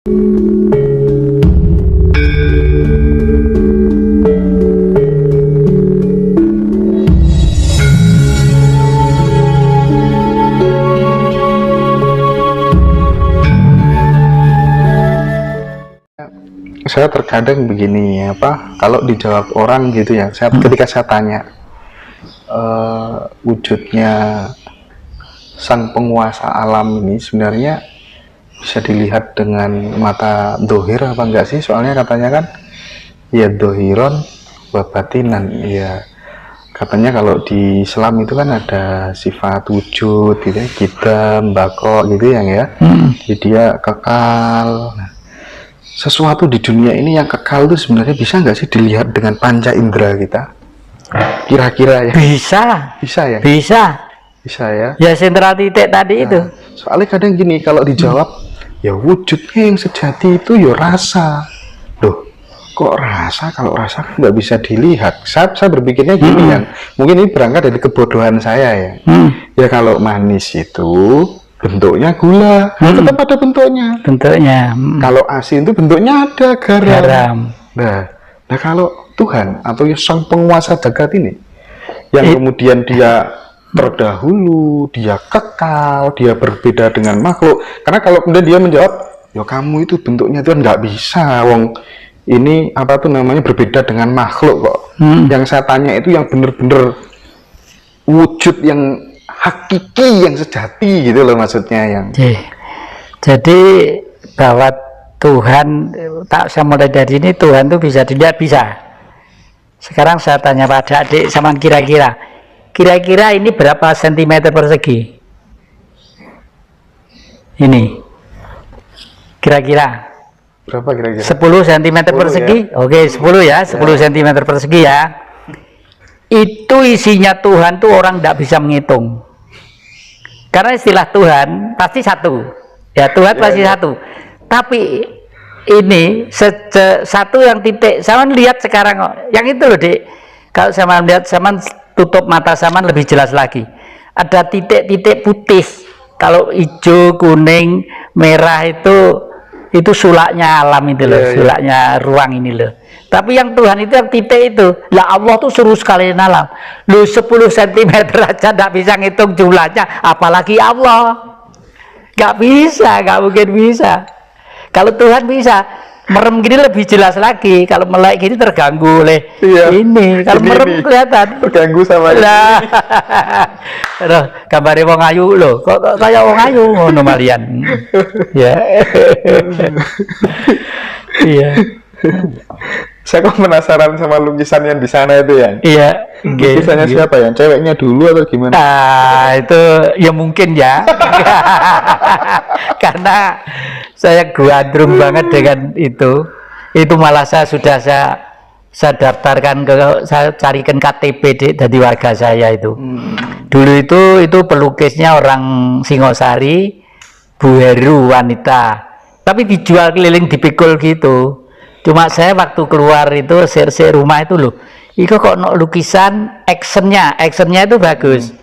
Saya terkadang begini, kalau dijawab orang gitu ya, ketika saya tanya wujudnya sang penguasa alam ini sebenarnya bisa dilihat dengan mata dohir apa enggak sih? Soalnya katanya kan ya dohiron wa batinan, ya katanya kalau di Islam itu kan ada sifat wujud gitu ya, qidam, baqo gitu ya, jadi dia kekal. Nah, sesuatu di dunia ini yang kekal itu sebenarnya bisa nggak sih dilihat dengan panca indera kita? Kira-kira ya? Bisa ya? Bisa ya? Ya sentral titik tadi itu. Soalnya kadang gini, kalau dijawab, ya wujudnya yang sejati itu ya rasa. Loh, kok rasa? Kalau rasa kan nggak bisa dilihat. Saya berpikirnya gini yang, mungkin ini berangkat dari kebodohan saya ya. Ya kalau manis itu bentuknya gula, tetap ada bentuknya. Kalau asin itu bentuknya ada garam. Nah kalau Tuhan atau ya sang penguasa jagat ini, yang kemudian dia terdahulu, dia kekal, dia berbeda dengan makhluk. Karena kalau kemudian dia menjawab, ya kamu itu bentuknya itu nggak bisa, wong ini berbeda dengan makhluk kok. Yang saya tanya itu yang bener-bener wujud yang hakiki, yang sejati gitu loh maksudnya yang. Jadi bahwa Tuhan, tak saya mulai dari ini, Tuhan itu bisa dilihat, bisa. Sekarang saya tanya pada adik sama kira-kira ini berapa sentimeter persegi? Ini kira-kira Berapa kira-kira? 10 cm persegi ya? Oke, 10 ya, 10 cm persegi ya. Itu isinya Tuhan tuh orang tidak bisa menghitung. Karena istilah Tuhan pasti satu. Ya Tuhan pasti satu. Tapi ini satu yang titik. Saya lihat sekarang yang itu loh, Dek. Kalau saya lihat, saya tutup mata saya lebih jelas lagi. Ada titik-titik putih. Kalau hijau, kuning, merah itu sulaknya alam itu loh, sulaknya ruang ini loh. Tapi yang Tuhan itu yang titik itu. Lah Allah tuh suruh sekalian alam. Lu 10 cm aja tidak bisa ngitung jumlahnya, apalagi Allah. Gak bisa, gak mungkin bisa. Kalau Tuhan bisa, merem gini lebih jelas lagi. Kalau melek gini terganggu oleh ini. Kalau merem kelihatan terganggu sama ini. Aduh, gambarnya wong ayu loh. Kok kayak wong ayu ngono malian. Ya. Iya. Saya kok penasaran sama lukisan yang di sana itu ya. Iya. Lukisannya siapa ya? Ceweknya dulu atau gimana? Itu ya mungkin ya. Karena saya gandrung banget dengan itu. Itu malah sudah saya daftarkan saya carikan KTP dari warga saya itu. Dulu itu pelukisnya orang Singosari, Bu Heru, wanita. Tapi dijual keliling, dipikul gitu. Cuma saya waktu keluar itu share rumah itu loh, itu kok lukisan actionnya itu bagus,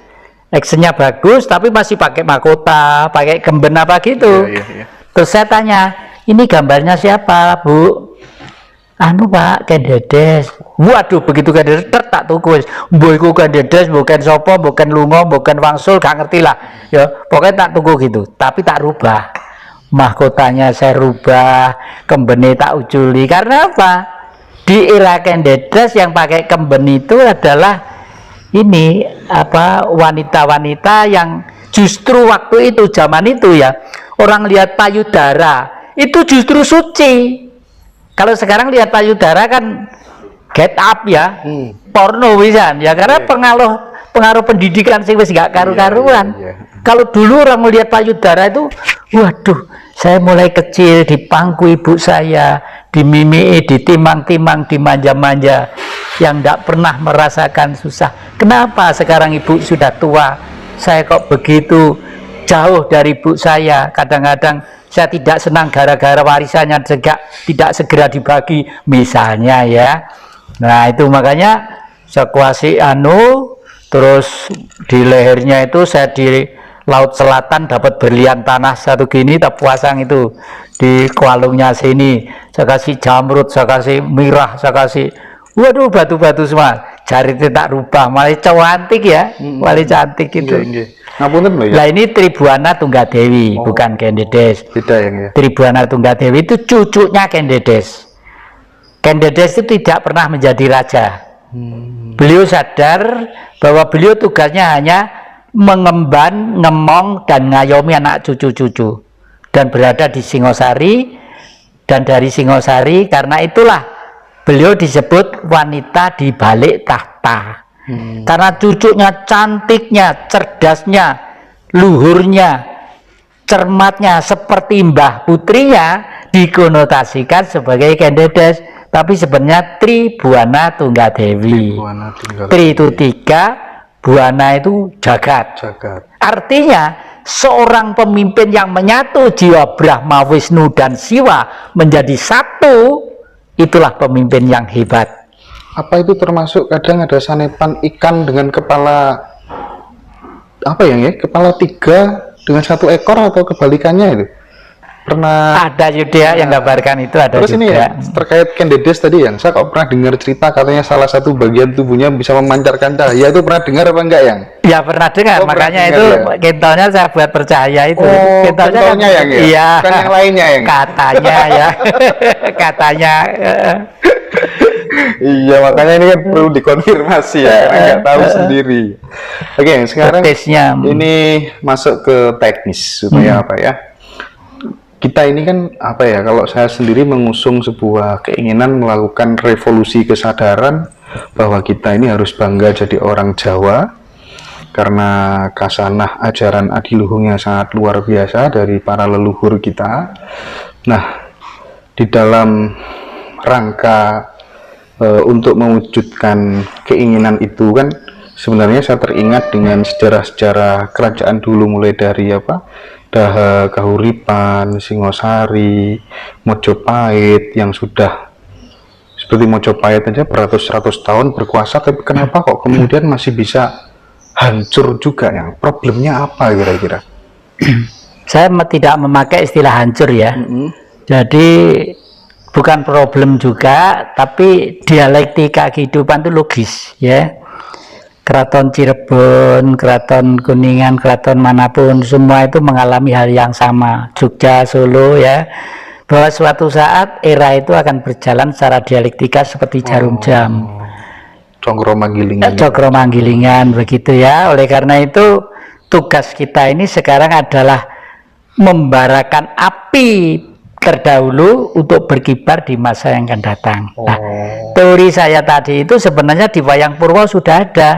actionnya bagus, tapi masih pakai mahkota, pakai gemben apa gitu. Terus saya tanya, ini gambarnya siapa, Bu? Anu Pak, Ken Dedes. Waduh, begitu Ken Dedes tak tuku wis. Mboiku Ken Dedes, bukan sopo, bukan lungo, bukan wangsul, gak ngerti lah. Ya, pokoknya tak tuku gitu, tapi tak rubah. Mahkotanya saya rubah, kembeni tak uculi. Karena apa? Di era Ken Dedes yang pakai kemben itu adalah ini wanita-wanita yang justru waktu itu, zaman itu ya, orang lihat payudara itu justru suci. Kalau sekarang lihat payudara kan get up ya, porno bisa ya, karena pengaruh pendidikan sih wis gak karu-karuan. Kalau dulu orang melihat payudara itu, waduh, saya mulai kecil di pangku ibu saya, dimimii, ditimang-timang, dimanja-manja, yang tidak pernah merasakan susah. Kenapa sekarang ibu sudah tua, saya kok begitu jauh dari ibu saya? Kadang-kadang saya tidak senang gara-gara warisannya tidak segera dibagi, misalnya ya. Nah itu makanya saya kuasi terus di lehernya itu saya laut selatan dapat berlian tanah satu gini, tak pasang itu di kualungnya sini, saya kasih jamrut, saya kasih mirah, saya kasih waduh batu-batu semua, jari tak rubah, malah cantik ya, malah cantik itu. Ngapunten loh ya. Lah ini Tribuana Tunggadewi, bukan Kendedes. Beda ya. Tribuana Tunggadewi itu cucunya Kendedes. Kendedes itu tidak pernah menjadi raja. Beliau sadar bahwa beliau tugasnya hanya mengemban, ngemong, dan ngayomi anak cucu-cucu, dan berada di Singosari. Dan dari Singosari, karena itulah beliau disebut wanita di balik tahta. Karena cucunya cantiknya, cerdasnya, luhurnya, cermatnya seperti mbah putrinya, dikonotasikan sebagai Kendedes, tapi sebenarnya Tribuana Tunggadewi. Tri itu 3, Buana itu jagat. Artinya seorang pemimpin yang menyatu jiwa Brahma, Wisnu, dan Siwa menjadi satu, itulah pemimpin yang hebat. Apa itu termasuk kadang ada sanepan ikan dengan kepala apa ya, kepala 3 dengan 1 ekor atau kebalikannya itu? Pernah ada juga yang gambarkan itu, ada terus juga. Ini ya, terkait Kendedes tadi yang saya kok pernah dengar cerita katanya salah satu bagian tubuhnya bisa memancarkan cahaya, itu pernah dengar apa enggak yang? Ya pernah dengar, makanya itu ya? Kentolnya saya buat percaya itu. Kentolnya kan, yang ya? Iya. Bukan yang lainnya yang? Katanya ya. Katanya. Iya, makanya ini kan perlu dikonfirmasi ya, karena nggak tahu sendiri. Oke, sekarang ini masuk ke teknis supaya apa ya? Kita ini kan apa ya, kalau saya sendiri mengusung sebuah keinginan melakukan revolusi kesadaran bahwa kita ini harus bangga jadi orang Jawa karena kasanah ajaran adiluhungnya sangat luar biasa dari para leluhur kita. Nah, di dalam rangka untuk mewujudkan keinginan itu kan sebenarnya saya teringat dengan sejarah-sejarah kerajaan dulu, mulai dari apa, Daha, Kahuripan, Singosari, Mojopahit, yang sudah seperti Mojopahit aja beratus-ratus tahun berkuasa, tapi kenapa kok kemudian masih bisa hancur juga? Yang problemnya apa kira-kira? Saya tidak memakai istilah hancur ya. Jadi bukan problem juga, tapi dialektika kehidupan itu logis ya. Keraton Cirebon, Keraton Kuningan, Keraton manapun, semua itu mengalami hal yang sama. Jogja, Solo ya, bahwa suatu saat era itu akan berjalan secara dialektika seperti jarum jam. Cokro manggilingan. Cokro manggilingan begitu ya. Oleh karena itu tugas kita ini sekarang adalah membarakan api terdahulu untuk berkibar di masa yang akan datang. Nah, teori saya tadi itu sebenarnya di Wayang Purwo sudah ada.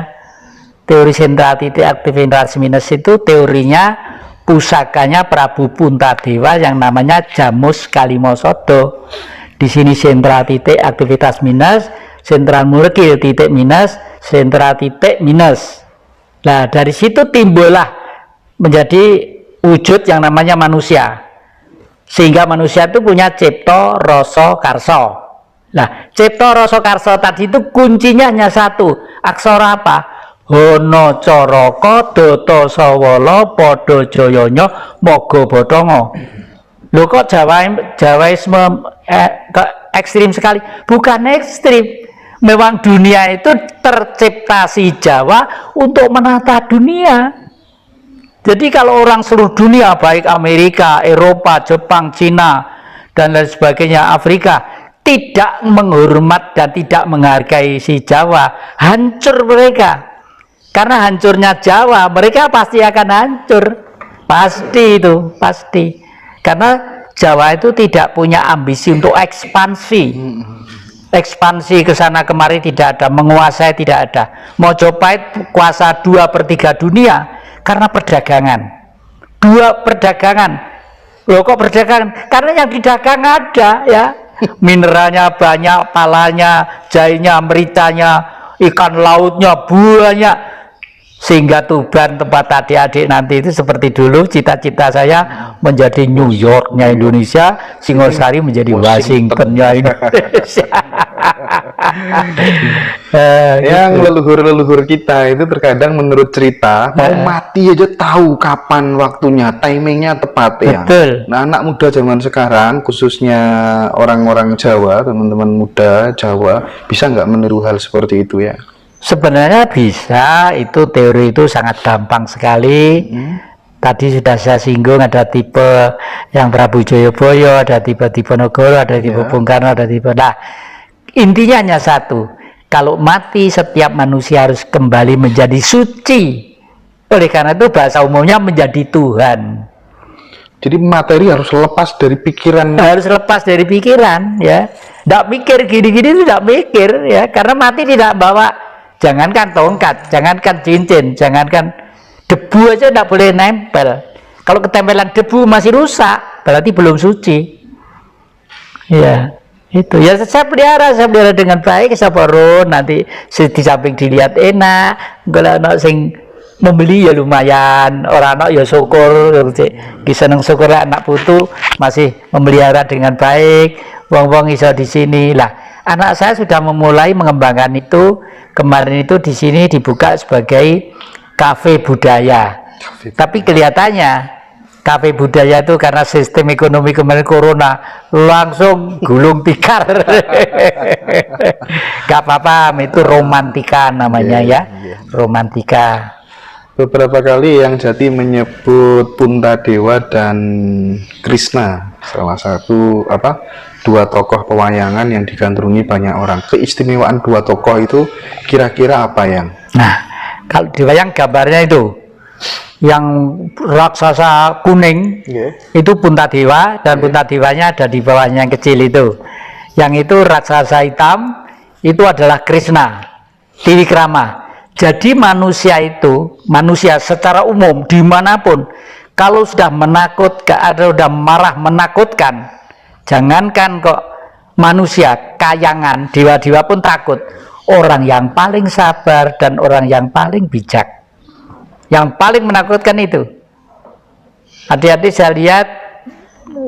Teori sentral titik aktivitas minus itu teorinya pusakanya Prabu Puntadewa yang namanya Jamus Kalimosodo. Di sini sentral titik aktivitas minus, sentral murkil titik minus, sentral titik minus. Nah, dari situ timbullah menjadi wujud yang namanya manusia. Sehingga manusia itu punya cipta, rasa, karsa. Nah, cipta, rasa, karsa tadi itu kuncinya hanya satu. Aksara apa? Hono Coroko Doto Sawala Podo Joyonya Mogo Bodongo. Loh kok Jawaisme ekstrim sekali? Bukan ekstrim. Memang dunia itu tercipta si Jawa untuk menata dunia. Jadi kalau orang seluruh dunia, baik Amerika, Eropa, Jepang, Cina, dan lain sebagainya, Afrika, tidak menghormat dan tidak menghargai si Jawa, hancur mereka. Karena hancurnya Jawa, mereka pasti akan hancur. Pasti itu, pasti. Karena Jawa itu tidak punya ambisi untuk ekspansi. Ekspansi ke sana kemari tidak ada, menguasai tidak ada. Mojopahit kuasa 2/3 dunia karena perdagangan. 2 perdagangan. Loh kok perdagangan? Karena yang didagang ada ya. Mineralnya banyak, palanya, jahenya, mericanya, ikan lautnya banyak. sehingga Tuban tempat adik-adik nanti itu seperti dulu cita-cita saya menjadi New Yorknya Indonesia, Singosari menjadi Washingtonnya Indonesia. Yang leluhur-leluhur kita itu terkadang menurut cerita mau mati aja tahu kapan waktunya, timingnya tepat ya. Betul. Nah, anak muda zaman sekarang, khususnya orang-orang Jawa, teman-teman muda Jawa, bisa nggak meniru hal seperti itu ya? Sebenarnya bisa, itu teori itu sangat gampang sekali. Tadi sudah saya singgung, ada tipe yang Prabu Joyoboyo, ada tipe Diponegoro, ada tipe Bung Karno, ada tipe. Nah, intinya hanya satu, kalau mati setiap manusia harus kembali menjadi suci. Oleh karena itu bahasa umumnya menjadi Tuhan. Jadi materi harus lepas dari pikiran. Harus lepas dari pikiran, ya. Tidak mikir gini-gini itu tidak mikir, ya. Karena mati tidak bawa. Jangankan tongkat, jangankan cincin, jangankan debu aja tidak boleh nempel. Kalau ketempelan debu masih rusak, berarti belum suci. Ya, itu. Ya saya pelihara dengan baik, saya baru nanti di samping dilihat enak, kalau anak sing membeli ya lumayan, orang anak ya syukur, seneng syukur anak putu masih memelihara dengan baik, wong-wong iso di sini lah. Anak saya sudah memulai mengembangkan itu. Kemarin itu di sini dibuka sebagai kafe budaya. Tapi kelihatannya kafe budaya itu karena sistem ekonomi kemarin corona langsung gulung tikar. Gak apa-apa, itu romantika namanya ya. Romantika. Beberapa kali yang Jati menyebut Puntadewa dan Krishna, salah satu dua tokoh pewayangan yang digandrungi banyak orang. Keistimewaan dua tokoh itu kira-kira apa yang? Nah, kalau di wayang gambarnya itu yang raksasa kuning itu Puntadewa, dan Puntadewanya ada di bawahnya yang kecil itu. Yang itu raksasa hitam itu adalah Krishna, Trivikrama. Jadi manusia itu, manusia secara umum dimanapun, kalau sudah menakutkan atau sudah marah menakutkan, jangankan kok manusia, kayangan, dewa-dewa pun takut. Orang yang paling sabar dan orang yang paling bijak, yang paling menakutkan itu. Hati-hati, saya lihat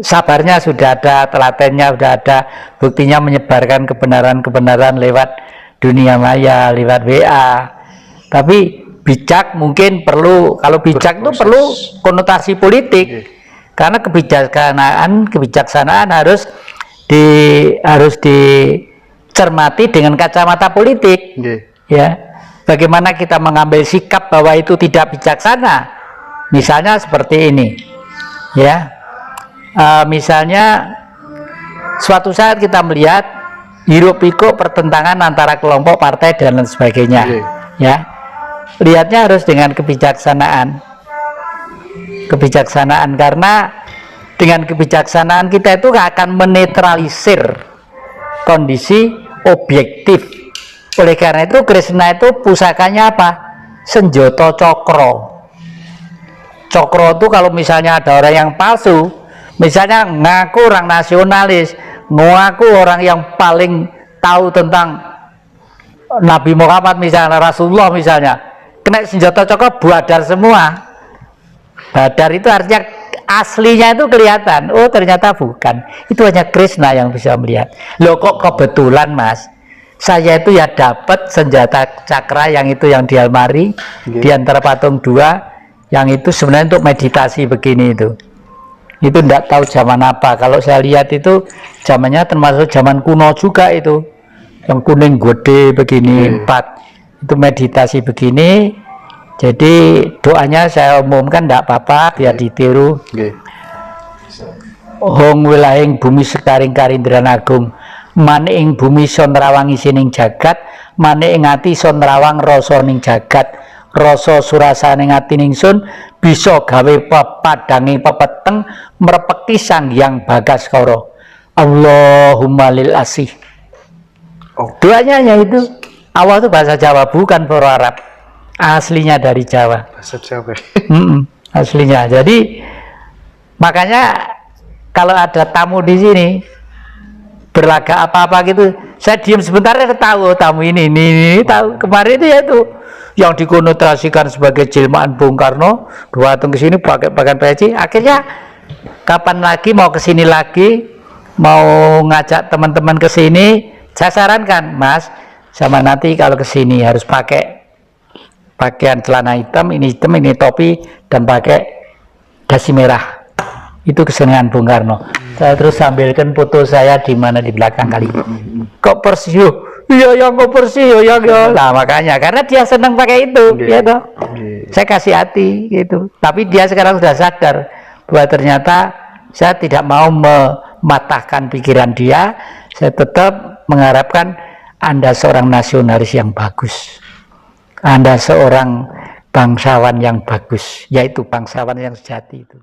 sabarnya sudah ada, telatennya sudah ada, buktinya menyebarkan kebenaran-kebenaran lewat dunia maya, lewat WA. Tapi bijak mungkin perlu, kalau bijak itu perlu konotasi politik, karena kebijaksanaan harus dicermati dengan kacamata politik. Ya, bagaimana kita mengambil sikap bahwa itu tidak bijaksana? Misalnya seperti ini, ya. Misalnya suatu saat kita melihat hiruk pikuk pertentangan antara kelompok partai dan lain sebagainya, ya. Lihatnya harus dengan kebijaksanaan, karena dengan kebijaksanaan kita itu akan menetralisir kondisi objektif. Oleh karena itu Krishna itu pusakanya apa? Senjata cokro. Cokro itu kalau misalnya ada orang yang palsu, misalnya ngaku orang nasionalis, ngaku orang yang paling tahu tentang Nabi Muhammad misalnya, Rasulullah misalnya, kena senjata cokro, badar semua. Badar itu artinya aslinya itu kelihatan. Oh ternyata bukan. Itu hanya Krishna yang bisa melihat. Loh kok kebetulan mas, saya itu ya dapat senjata cakra yang itu yang di almari, di antara patung dua, yang itu sebenarnya untuk meditasi begini itu. Itu tidak tahu zaman apa. Kalau saya lihat itu zamannya termasuk zaman kuno juga itu. Yang kuning gede begini, 4. Itu meditasi begini. Jadi doanya saya umumkan tidak apa-apa, biar ditiru. Hong wilahing bumi sekaring karindran agung, mane ing bumi son rawang isining jagat, mane ing ati son rawang rasa ning jagat, rasa surasane ati ningsun bisa gawe padange pepeteng mrepeki Sang Hyang Bagaskara. Allahumma lil asih. Doanya hanya itu. Awal itu bahasa Jawa, bukan Poro Arab, aslinya dari Jawa. Bahasa Jawa. Aslinya. Jadi makanya kalau ada tamu di sini berlagak apa-apa gitu, Saya diam sebentar, saya tahu tamu ini tahu kemarin itu ya itu yang dikonotasikan sebagai jelmaan Bung Karno, datang ke sini pakai pakaian peci. Akhirnya kapan lagi mau ke sini lagi, mau ngajak teman-teman ke sini, saya sarankan, Mas, sama nanti kalau ke sini harus pakai pakaian celana hitam, ini topi, dan pakai dasi merah. Itu kesenian Bung Karno. Saya terus sambilkan foto saya di mana di belakang kali. Kok persis? Iya yang kok persis ya. Nah makanya karena dia senang pakai itu, gitu. Saya kasih hati gitu. Tapi dia sekarang sudah sadar bahwa ternyata saya tidak mau mematahkan pikiran dia. Saya tetap mengharapkan Anda seorang nasionalis yang bagus. Anda seorang bangsawan yang bagus, yaitu bangsawan yang sejati itu.